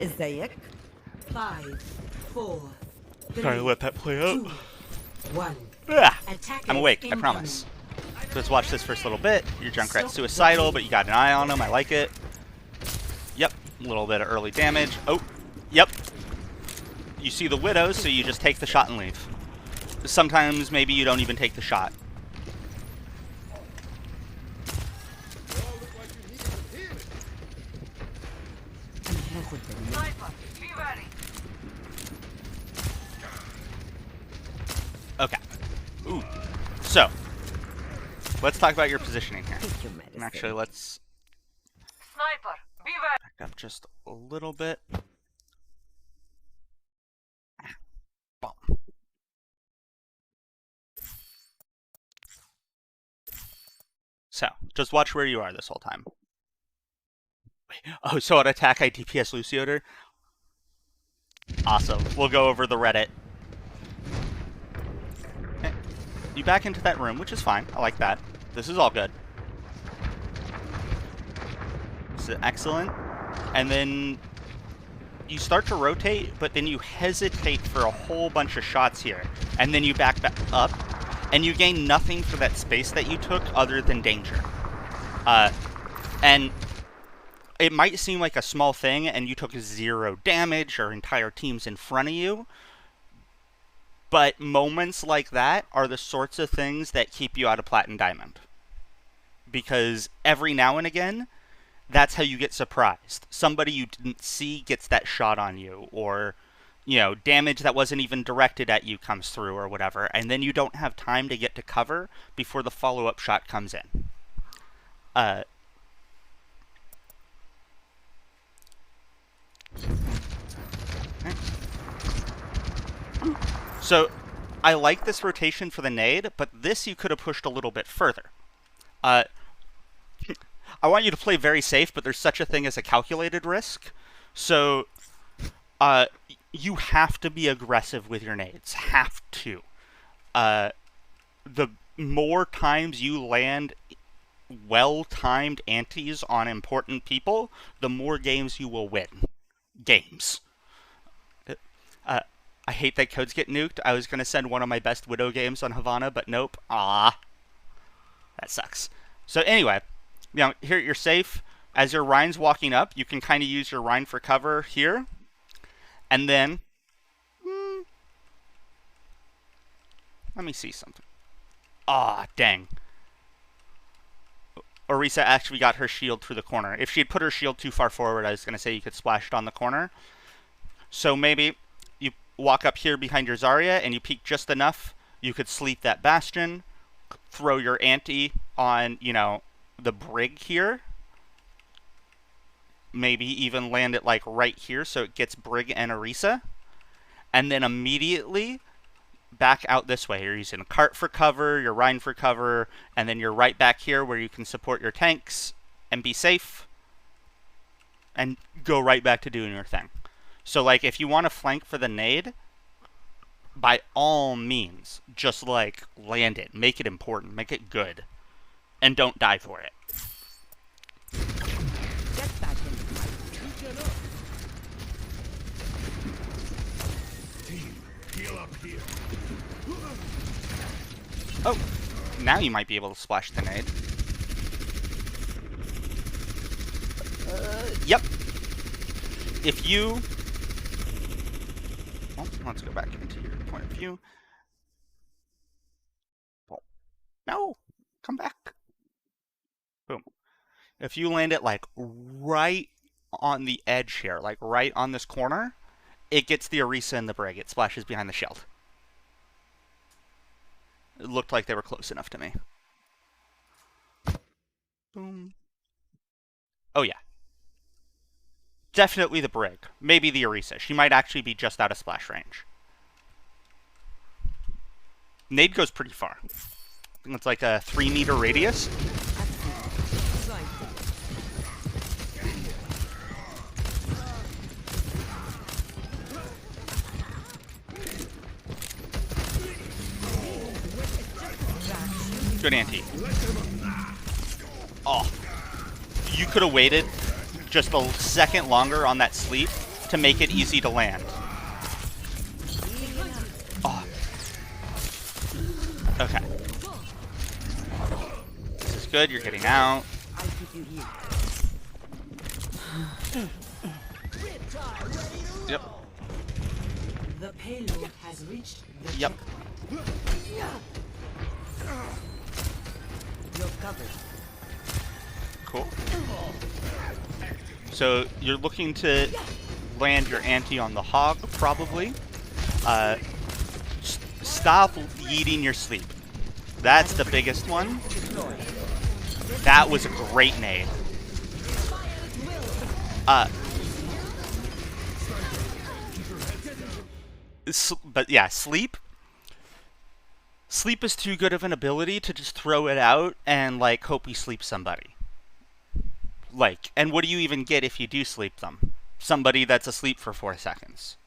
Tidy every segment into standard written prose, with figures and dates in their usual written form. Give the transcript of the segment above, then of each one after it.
ازيك 5 4 Trying to let that play out. 2 1 I'm awake, I promise. So let's watch this first little bit. Your Junkrat's suicidal, but you got an eye on him. I like it. Yep, a little bit of early damage. Oh, yep. You see the widows, so you just take the shot and leave. Sometimes maybe you don't even take the shot. Okay. Ooh. So, let's talk about your positioning here. And actually, let's Sniper, be ready. back up just a little bit. Boom. So, just watch where you are this whole time. Wait, oh, so an attack I DPS Lucioder? Awesome. We'll go over the Reddit. Okay. You back into that room, which is fine. I like that. This is all good. This is excellent. And then you start to rotate, but then you hesitate for a whole bunch of shots here. And then you back up, and you gain nothing for that space that you took other than danger. And it might seem like a small thing, and you took 0 damage, or entire teams in front of you. But moments like that are the sorts of things that keep you out of Plat and Diamond. Because every now and again, that's how you get surprised. Somebody you didn't see gets that shot on you, or, you know, damage that wasn't even directed at you comes through or whatever, and then you don't have time to get to cover before the follow-up shot comes in. So, I like this rotation for the nade, but this you could have pushed a little bit further. I want you to play very safe, but there's such a thing as a calculated risk. So, you have to be aggressive with your nades. Have to. The more times you land well-timed antis on important people, the more games you will win. Games. I hate that codes get nuked. I was going to send one of my best Widow games on Havana, but nope. Ah. That sucks. So anyway, you know, here you're safe. As your Rhine's walking up, you can kind of use your Rhine for cover here. And then, let me see something. Ah, dang. Orisa actually got her shield through the corner. If she had put her shield too far forward, I was going to say you could splash it on the corner. So maybe you walk up here behind your Zarya and you peek just enough. You could sleep that Bastion, throw your anti on, you know, the brig here. Maybe even land it like right here so it gets brig and Orisa. And then immediately back out this way. You're using a cart for cover, your Rhine for cover, and then you're right back here where you can support your tanks and be safe. And go right back to doing your thing. So, like, if you want to flank for the nade, by all means, just, like, land it. Make it important. Make it good. And don't die for it. Get back in the fight. Team, heal up here. Oh, now you might be able to splash the nade. Yep. If you... Well, let's go back into your point of view. Well, no, come back. Boom. If you land it, like, right on the edge here, like, right on this corner, it gets the Orisa and the brig. It splashes behind the shield. It looked like they were close enough to me. Boom. Oh, yeah. Definitely the brig. Maybe the Orisa. She might actually be just out of splash range. Nade goes pretty far. I think it's like a 3-meter radius. Good anti. Oh. You could have waited just a second longer on that sleep to make it easy to land. Oh. Okay. This is good. You're getting out. I'll keep you here. Yep. The payload has reached the Yep. You're covered. Cool. So you're looking to land your ante on the hog, probably. Stop eating your sleep. That's the biggest one. That was a great nade. But yeah, sleep. Sleep is too good of an ability to just throw it out and, like, hope you sleep somebody. Like, and what do you even get if you do sleep them? Somebody that's asleep for 4 seconds.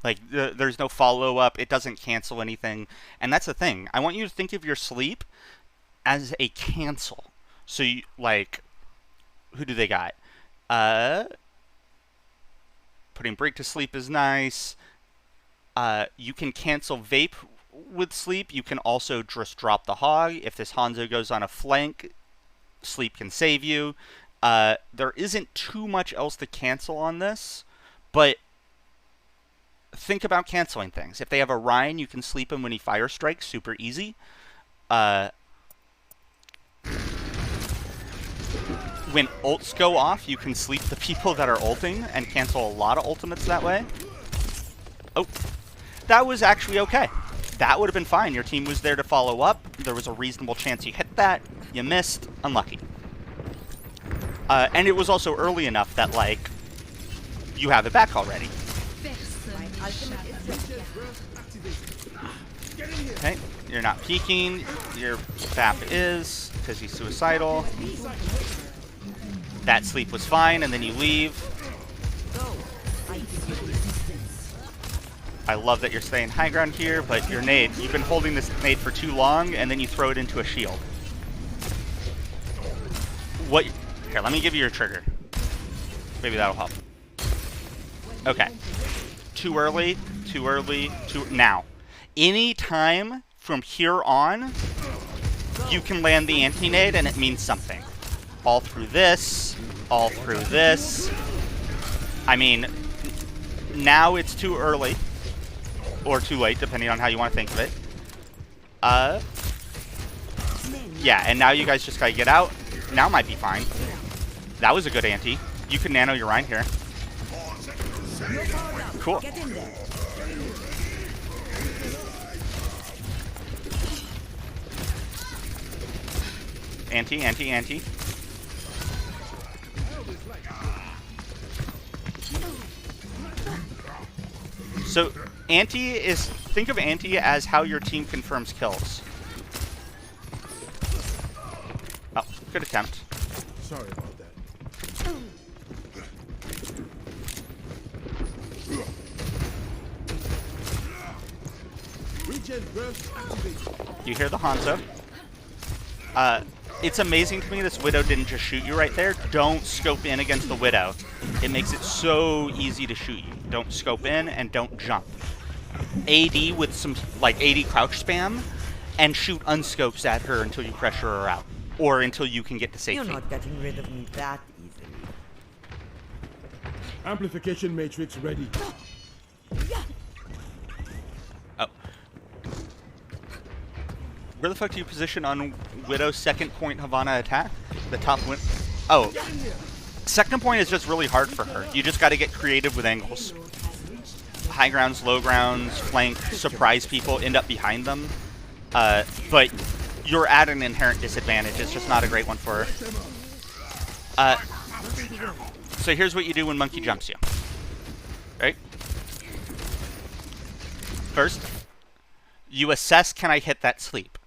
Like, there's no follow-up. It doesn't cancel anything. And that's the thing. I want you to think of your sleep as a cancel. So, you, like, who do they got? Putting Break to sleep is nice. You can cancel Vape with sleep. You can also just drop the hog. If this Hanzo goes on a flank, sleep can save you. There isn't too much else to cancel on this, but think about canceling things. If they have a Rhine, you can sleep him when he fire strikes. Super easy. When ults go off, you can sleep the people that are ulting and cancel a lot of ultimates that way. Oh, that was actually okay. That would have been fine. Your team was there to follow up. There was a reasonable chance you hit that. You missed. Unlucky. And it was also early enough that, like, you have it back already. Okay, you're not peeking. Your FAP is, because he's suicidal. That sleep was fine, and then you leave. I love that you're staying high ground here, but your nade, you've been holding this nade for too long, and then you throw it into a shield. What? Here, let me give you your trigger. Maybe that'll help. Okay. Too early, now. Any time from here on, you can land the anti-nade, and it means something. All through this, all through this. I mean, now it's too early. Or too late, depending on how you want to think of it. Yeah, and now you guys just gotta get out. Now might be fine. That was a good ante. You can nano your Rhine here. Cool. Ante. So, ante is, think of ante as how your team confirms kills. Oh, good attempt. Sorry about that. Regen burst activated. You hear the Hanzo. It's amazing to me this Widow didn't just shoot you right there. Don't scope in against the Widow. It makes it so easy to shoot you. Don't scope in and don't jump. AD with some, like, AD crouch spam and shoot unscopes at her until you pressure her out. Or until you can get to safety. You're not getting rid of me that easily. Amplification matrix ready. Oh. Where the fuck do you position on Widow's second point Havana attack? The top win. Oh. Second point is just really hard for her. You just gotta get creative with angles. High grounds, low grounds, flank, surprise people, end up behind them. But you're at an inherent disadvantage. It's just not a great one for her. So here's what you do when Monkey jumps you. Right? First, you assess, can I hit that sleep?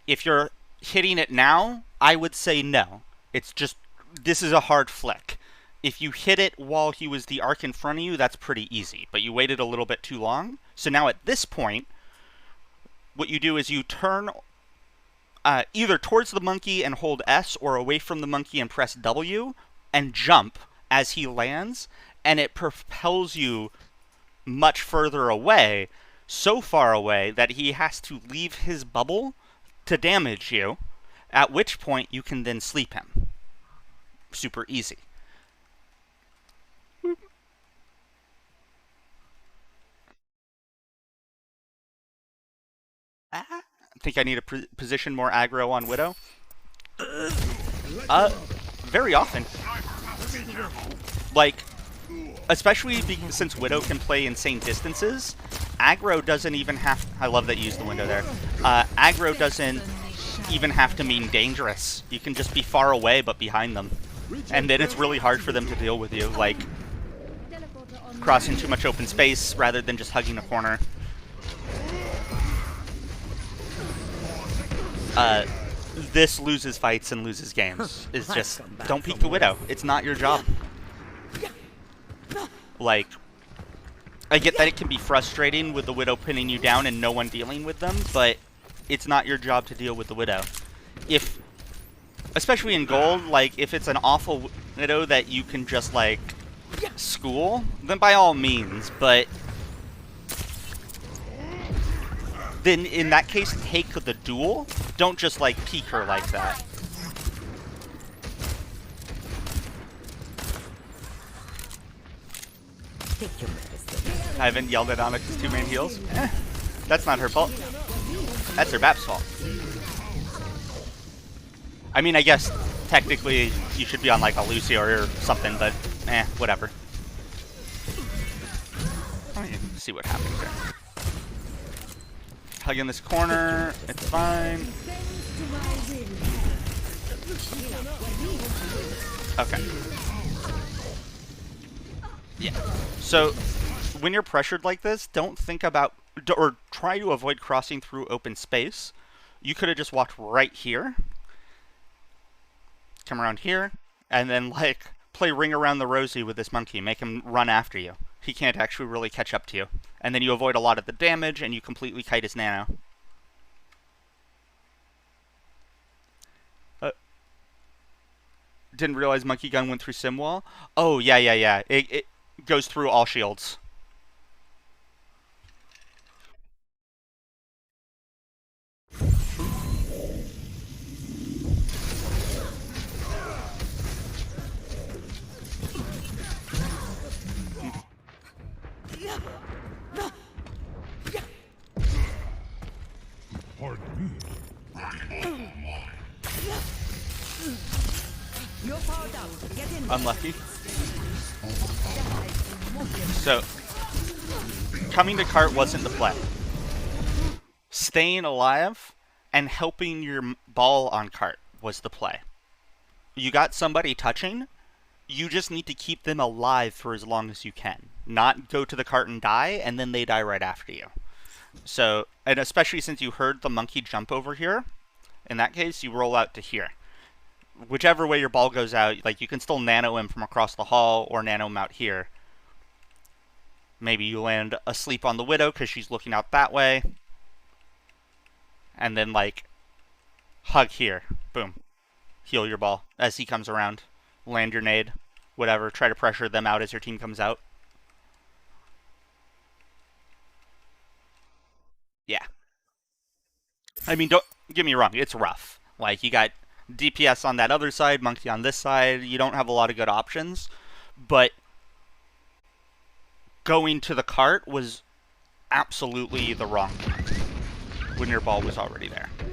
If you're hitting it now, I would say no. It's just, this is a hard flick. If you hit it while he was the arc in front of you, that's pretty easy. But you waited a little bit too long. So now at this point, what you do is you turn either towards the monkey and hold S, or away from the monkey and press W, and jump as he lands. and it propels you much further away, so far away that he has to leave his bubble to damage you, at which point you can then sleep him. Super easy. I think I need to position more aggro on Widow. Very often. Like, especially since Widow can play insane distances, aggro doesn't even have... I love that you used the window there. Aggro doesn't even have to mean dangerous. You can just be far away but behind them. And then it's really hard for them to deal with you, like crossing too much open space rather than just hugging a corner. This loses fights and loses games. Is just, don't peek the Widow. It's not your job. Like, I get that it can be frustrating with the Widow pinning you down and no one dealing with them, but it's not your job to deal with the Widow. If, especially in gold, like, if it's an awful Widow that you can just, like, school, then by all means, but then in that case, take the duel. Don't just, like, peek her like that. I haven't yelled at Onyx's 2-man heals. That's not her fault. That's her BAP's fault. I mean, I guess technically you should be on like a Lucy or something, but whatever. Let me see what happens there. Hug in this corner, it's fine. Okay. Yeah. So, when you're pressured like this, don't think about, or try to avoid crossing through open space. You could have just walked right here, come around here, and then, like, play Ring Around the Rosie with this monkey. Make him run after you. He can't actually really catch up to you. And then you avoid a lot of the damage, and you completely kite his nano. Didn't realize Monkey Gun went through Sim Wall. Oh, yeah. It goes through all shields. Unlucky. So, coming to cart wasn't the play. Staying alive and helping your ball on cart was the play. You got somebody touching, you just need to keep them alive for as long as you can. Not go to the cart and die, and then they die right after you. So, and especially since you heard the monkey jump over here, in that case, you roll out to here. Whichever way your ball goes out, like, you can still nano him from across the hall or nano him out here. Maybe you land asleep on the Widow because she's looking out that way. And then, like, hug here. Boom. Heal your ball as he comes around. Land your nade. Whatever. Try to pressure them out as your team comes out. Yeah. I mean, don't get me wrong. It's rough. Like, you got DPS on that other side, Monkey on this side. You don't have a lot of good options. But going to the cart was absolutely the wrong thing when your ball was already there.